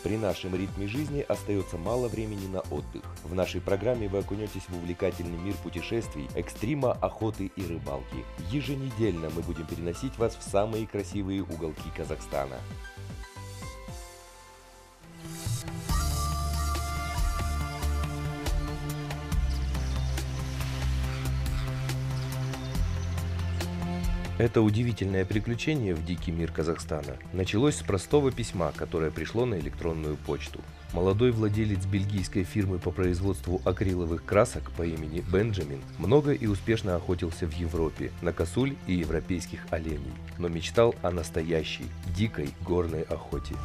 При нашем ритме жизни остается мало времени на отдых. В нашей программе вы окунетесь в увлекательный мир путешествий, экстрима, охоты и рыбалки. Еженедельно мы будем переносить вас в самые красивые уголки Казахстана. Это удивительное приключение в дикий мир Казахстана началось с простого письма, которое пришло на электронную почту. Молодой владелец бельгийской фирмы по производству акриловых красок по имени Бенджамин много и успешно охотился в Европе на косуль и европейских оленей, но мечтал о настоящей, дикой горной охоте.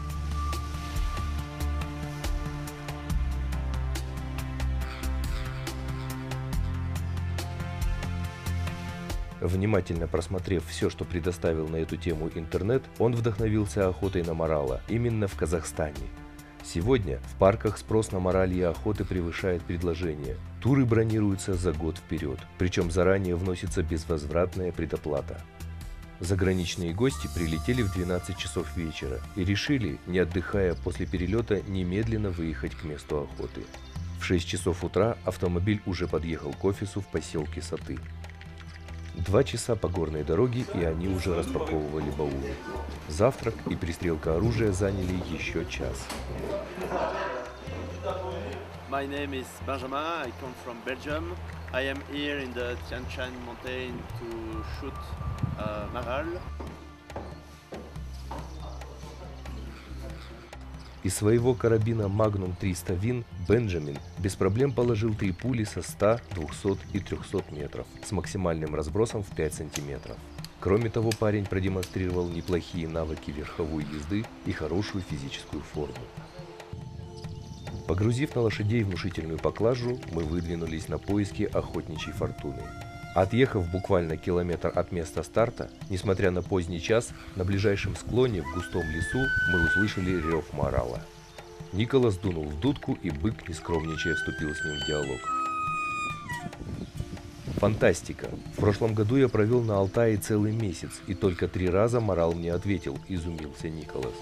Внимательно просмотрев все, что предоставил на эту тему интернет, он вдохновился охотой на морала именно в Казахстане. Сегодня в парках спрос на морали и охоты превышает предложение. Туры бронируются за год вперед, причем заранее вносится безвозвратная предоплата. Заграничные гости прилетели в 12 часов вечера и решили, не отдыхая после перелета, немедленно выехать к месту охоты. В 6 часов утра автомобиль уже подъехал к офису в поселке Саты. 2 часа по горной дороге, и они уже распаковывали баулы. Завтрак и пристрелка оружия заняли еще час. My name is Benjamin. I come from Belgium. I am here in the Tian Shan mountain to shoot maral. Из своего карабина Magnum 300 Win Бенджамин без проблем положил 3 пули со 100, 200 и 300 метров с максимальным разбросом в 5 сантиметров. Кроме того, парень продемонстрировал неплохие навыки верховой езды и хорошую физическую форму. Погрузив на лошадей внушительную поклажу, мы выдвинулись на поиски охотничьей фортуны. Отъехав буквально километр от места старта, несмотря на поздний час, на ближайшем склоне в густом лесу мы услышали рев морала. Николас дунул в дудку, и бык, не скромничая, вступил с ним в диалог. Фантастика! В прошлом году я провел на Алтае целый месяц, и только 3 раза морал мне ответил, изумился Николас.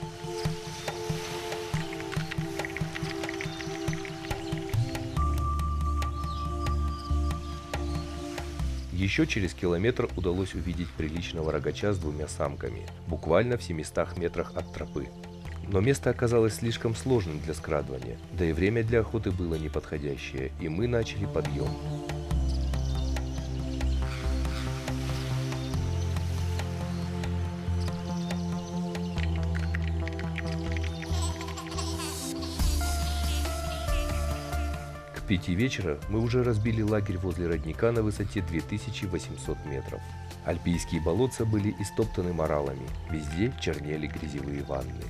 Еще через километр удалось увидеть приличного рогача с 2 самками, буквально в 700 метрах от тропы. Но место оказалось слишком сложным для скрадывания, да и время для охоты было неподходящее, и мы начали подъем. К 5 вечера мы уже разбили лагерь возле родника на высоте 2800 метров. Альпийские болотца были истоптаны моралами, везде чернели грязевые ванны.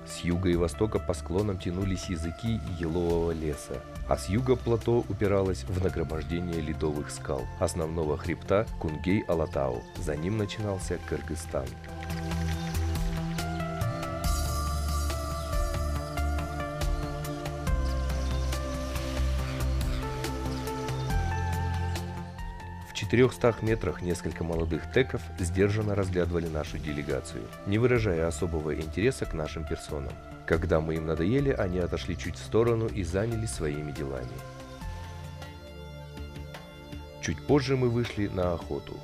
С юга и востока по склонам тянулись языки елового леса, а с юга плато упиралось в нагромождение ледовых скал основного хребта Кунгей-Алатау. За ним начинался Кыргызстан. В 400 метрах несколько молодых теков сдержанно разглядывали нашу делегацию, не выражая особого интереса к нашим персонам. Когда мы им надоели, они отошли чуть в сторону и занялись своими делами. Чуть позже мы вышли на охоту.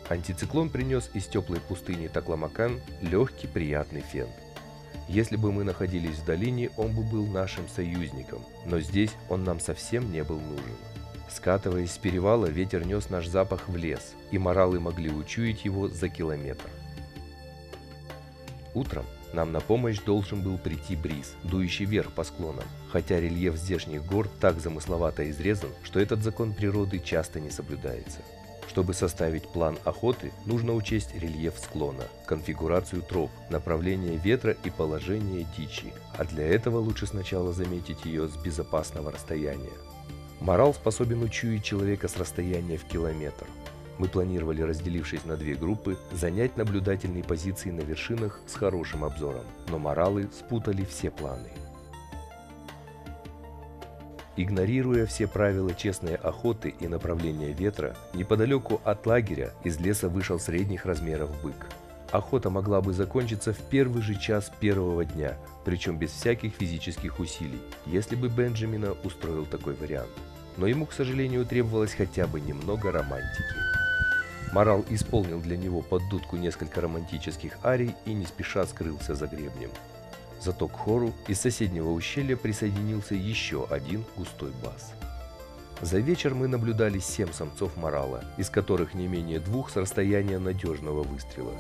Антициклон принес из теплой пустыни Такламакан легкий приятный фен. Если бы мы находились в долине, он бы был нашим союзником, но здесь он нам совсем не был нужен. Скатываясь с перевала, ветер нес наш запах в лес, и моралы могли учуять его за километр. Утром нам на помощь должен был прийти бриз, дующий вверх по склонам, хотя рельеф здешних гор так замысловато изрезан, что этот закон природы часто не соблюдается. Чтобы составить план охоты, нужно учесть рельеф склона, конфигурацию троп, направление ветра и положение дичи, а для этого лучше сначала заметить ее с безопасного расстояния. Морал способен учуять человека с расстояния в километр. Мы планировали, разделившись на 2 группы, занять наблюдательные позиции на вершинах с хорошим обзором, но моралы спутали все планы. Игнорируя все правила честной охоты и направления ветра, неподалеку от лагеря из леса вышел средних размеров бык. охота могла бы закончиться в первый же час первого дня, причем без всяких физических усилий, если бы Бенджамина устроил такой вариант. Но ему, к сожалению, требовалось хотя бы немного романтики. Морал исполнил для него под дудку несколько романтических арий и не спеша скрылся за гребнем. Зато к хору из соседнего ущелья присоединился еще один густой бас. За вечер мы наблюдали 7 самцов морала, из которых не менее 2 с расстояния надежного выстрела.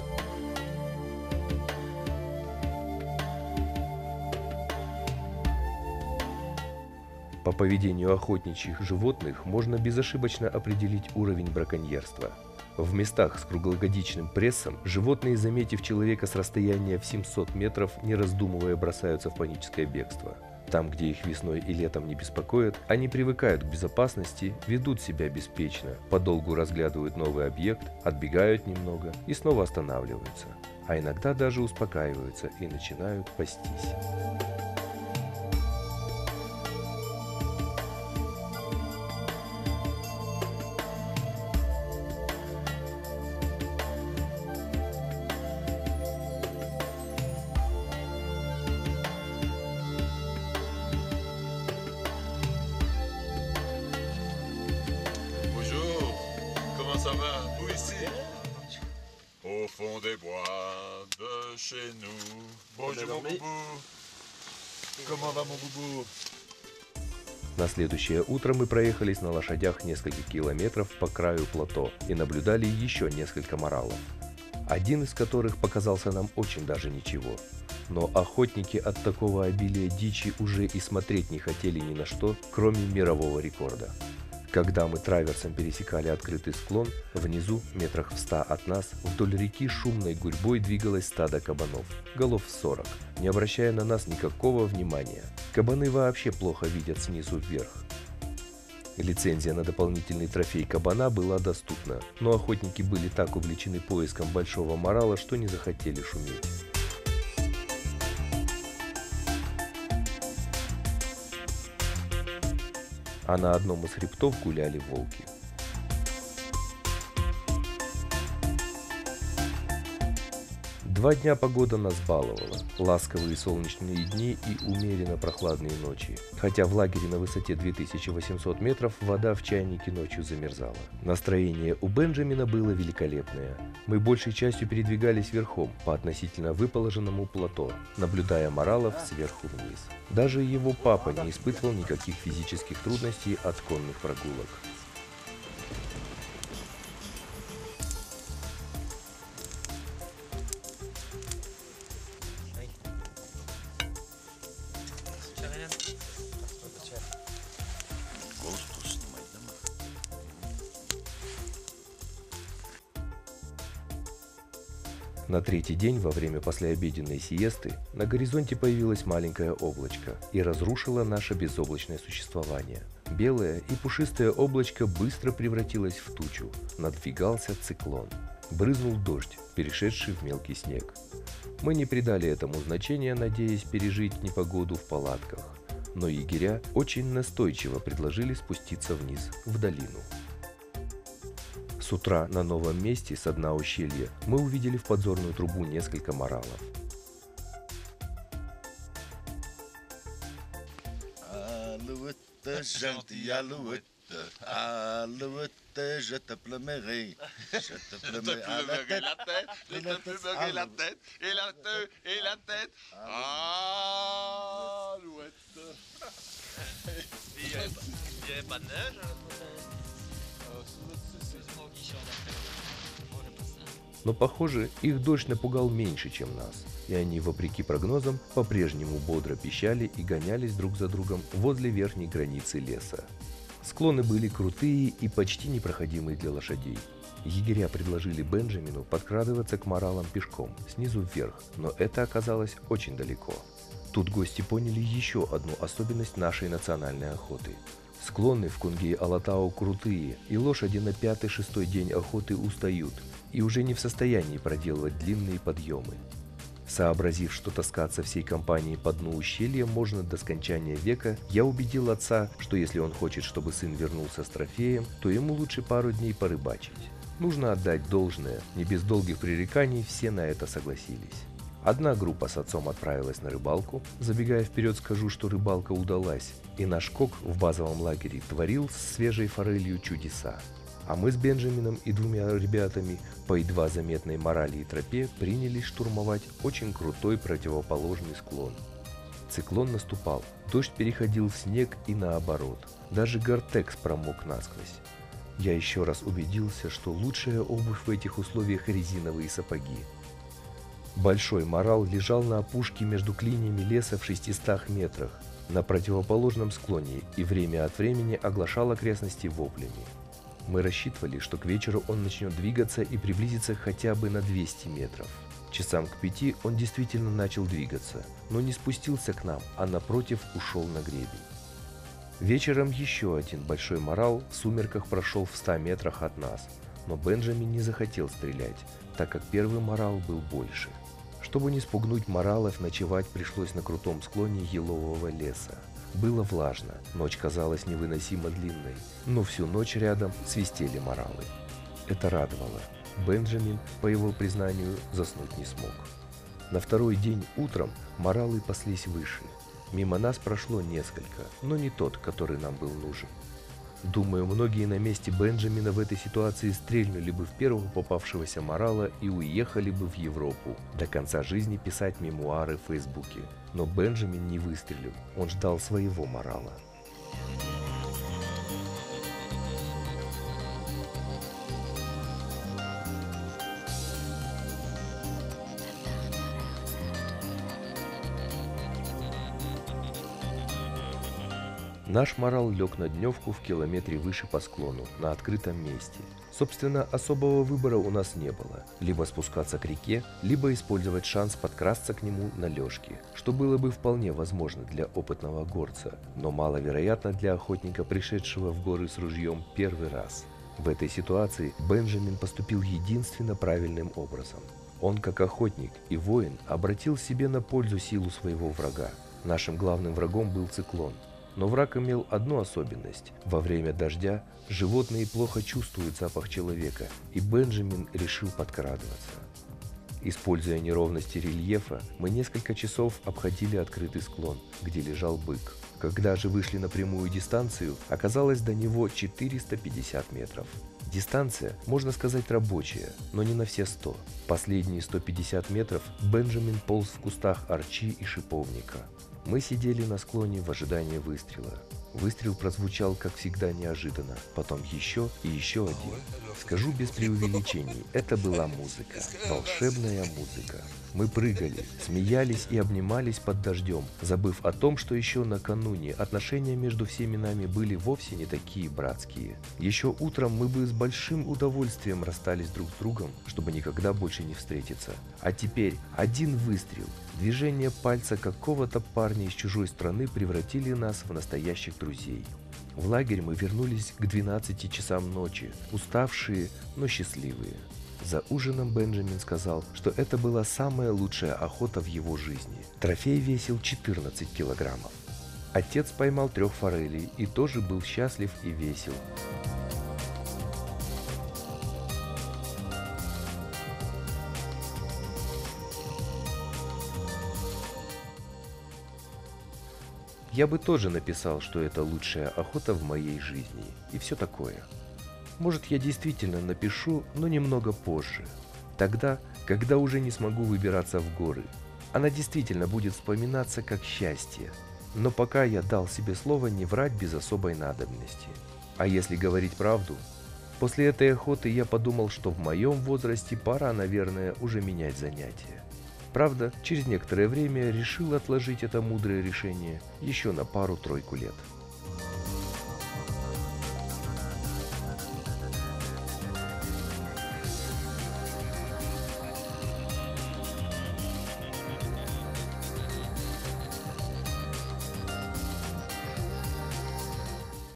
По поведению охотничьих животных можно безошибочно определить уровень браконьерства. В местах с круглогодичным прессом животные, заметив человека с расстояния в 700 метров, не раздумывая бросаются в паническое бегство. Там, где их весной и летом не беспокоят, они привыкают к безопасности, ведут себя беспечно, подолгу разглядывают новый объект, отбегают немного и снова останавливаются, а иногда даже успокаиваются и начинают пастись. Ça va, vous ici? Au fond des bois de chez nous. Bonjour mon boubou. Comment va mon boubou? На следующее утро мы проехались на лошадях несколько километров по краю плато и наблюдали еще несколько моралов, один из которых показался нам очень даже ничего. Но охотники от такого обилия дичи уже и смотреть не хотели ни на что, кроме мирового рекорда. Когда мы траверсом пересекали открытый склон, внизу, метрах в 100 от нас, вдоль реки шумной гурьбой двигалось стадо кабанов, голов 40, не обращая на нас никакого внимания. Кабаны вообще плохо видят снизу вверх. Лицензия на дополнительный трофей кабана была доступна, но охотники были так увлечены поиском большого морала, что не захотели шуметь. А на одном из хребтов гуляли волки. Два дня погода нас баловала. Ласковые солнечные дни и умеренно прохладные ночи. Хотя в лагере на высоте 2800 метров вода в чайнике ночью замерзала. Настроение у Бенджамина было великолепное. Мы большей частью передвигались верхом по относительно выположенному плато, наблюдая моралов сверху вниз. Даже его папа не испытывал никаких физических трудностей от конных прогулок. На третий день, во время послеобеденной сиесты, на горизонте появилось маленькое облачко и разрушило наше безоблачное существование. Белое и пушистое облачко быстро превратилось в тучу. Надвигался циклон. Брызнул дождь, перешедший в мелкий снег. Мы не придали этому значения, надеясь пережить непогоду в палатках. Но егеря очень настойчиво предложили спуститься вниз, в долину. С утра на новом месте с дна ущелья мы увидели в подзорную трубу несколько моралов. Je te plumerai la tête, je te plumerai la tête, et la tête. Ah, Alouette. Il n'y avait pas de neige? Но, похоже, их дождь напугал меньше, чем нас, и они, вопреки прогнозам, по-прежнему бодро пищали и гонялись друг за другом возле верхней границы леса. Склоны были крутые и почти непроходимые для лошадей. Егеря предложили Бенджамину подкрадываться к моралам пешком, снизу вверх, но это оказалось очень далеко. Тут гости поняли еще одну особенность нашей национальной охоты. Склоны в Кунгей-Алатау крутые, и лошади на 5-6 день охоты устают и уже не в состоянии проделывать длинные подъемы. Сообразив, что таскаться всей компанией по дну ущелья можно до скончания века, я убедил отца, что если он хочет, чтобы сын вернулся с трофеем, то ему лучше пару дней порыбачить. Нужно отдать должное, не без долгих пререканий все на это согласились. Одна группа с отцом отправилась на рыбалку. Забегая вперед, скажу, что рыбалка удалась, и наш кок в базовом лагере творил с свежей форелью чудеса. А мы с Бенджамином и двумя ребятами по едва заметной морали и тропе принялись штурмовать очень крутой противоположный склон. Циклон наступал, дождь переходил в снег и наоборот. Даже Гортекс промок насквозь. Я еще раз убедился, что лучшая обувь в этих условиях — резиновые сапоги. Большой морал лежал на опушке между клиньями леса в 600 метрах на противоположном склоне и время от времени оглашал окрестности воплями. Мы рассчитывали, что к вечеру он начнет двигаться и приблизится хотя бы на 200 метров. Часам к 5 он действительно начал двигаться, но не спустился к нам, а напротив ушел на гребень. Вечером еще один большой морал в сумерках прошел в 100 метрах от нас, но Бенджамин не захотел стрелять, так как первый морал был больше. Чтобы не спугнуть моралов, ночевать пришлось на крутом склоне елового леса. Было влажно, ночь казалась невыносимо длинной, но всю ночь рядом свистели моралы. Это радовало. Бенджамин, по его признанию, заснуть не смог. На второй день утром моралы паслись выше. Мимо нас прошло несколько, но не тот, который нам был нужен. Думаю, многие на месте Бенджамина в этой ситуации стрельнули бы в первого попавшегося морала и уехали бы в Европу, до конца жизни писать мемуары в Фейсбуке. Но Бенджамин не выстрелил, он ждал своего морала. Наш морал лег на дневку в километре выше по склону, на открытом месте. Собственно, особого выбора у нас не было. Либо спускаться к реке, либо использовать шанс подкрасться к нему на лёжке, что было бы вполне возможно для опытного горца, но маловероятно для охотника, пришедшего в горы с ружьем первый раз. В этой ситуации Бенджамин поступил единственно правильным образом. Он, как охотник и воин, обратил себе на пользу силу своего врага. Нашим главным врагом был циклон. Но враг имел одну особенность. Во время дождя животные плохо чувствуют запах человека, и Бенджамин решил подкрадываться. Используя неровности рельефа, мы несколько часов обходили открытый склон, где лежал бык. Когда же вышли на прямую дистанцию, оказалось до него 450 метров. Дистанция, можно сказать, рабочая, но не на все 100. Последние 150 метров Бенджамин полз в кустах орчи и шиповника. Мы сидели на склоне в ожидании выстрела. Выстрел прозвучал, как всегда, неожиданно, потом еще и еще один. Скажу без преувеличений, это была музыка, волшебная музыка. Мы прыгали, смеялись и обнимались под дождем, забыв о том, что еще накануне отношения между всеми нами были вовсе не такие братские. Еще утром мы бы с большим удовольствием расстались друг с другом, чтобы никогда больше не встретиться. А теперь один выстрел, движение пальца какого-то парня из чужой страны превратили нас в настоящих друзей. В лагерь мы вернулись к 12 часам ночи, уставшие, но счастливые. За ужином Бенджамин сказал, что это была самая лучшая охота в его жизни. Трофей весил 14 килограммов. Отец поймал 3 форелей и тоже был счастлив и весел. Я бы тоже написал, что это лучшая охота в моей жизни и все такое. Может, я действительно напишу, но немного позже. Тогда, когда уже не смогу выбираться в горы. Она действительно будет вспоминаться как счастье. Но пока я дал себе слово не врать без особой надобности. А если говорить правду, после этой охоты я подумал, что в моем возрасте пора, наверное, уже менять занятия. Правда, через некоторое время решил отложить это мудрое решение еще на пару-тройку лет.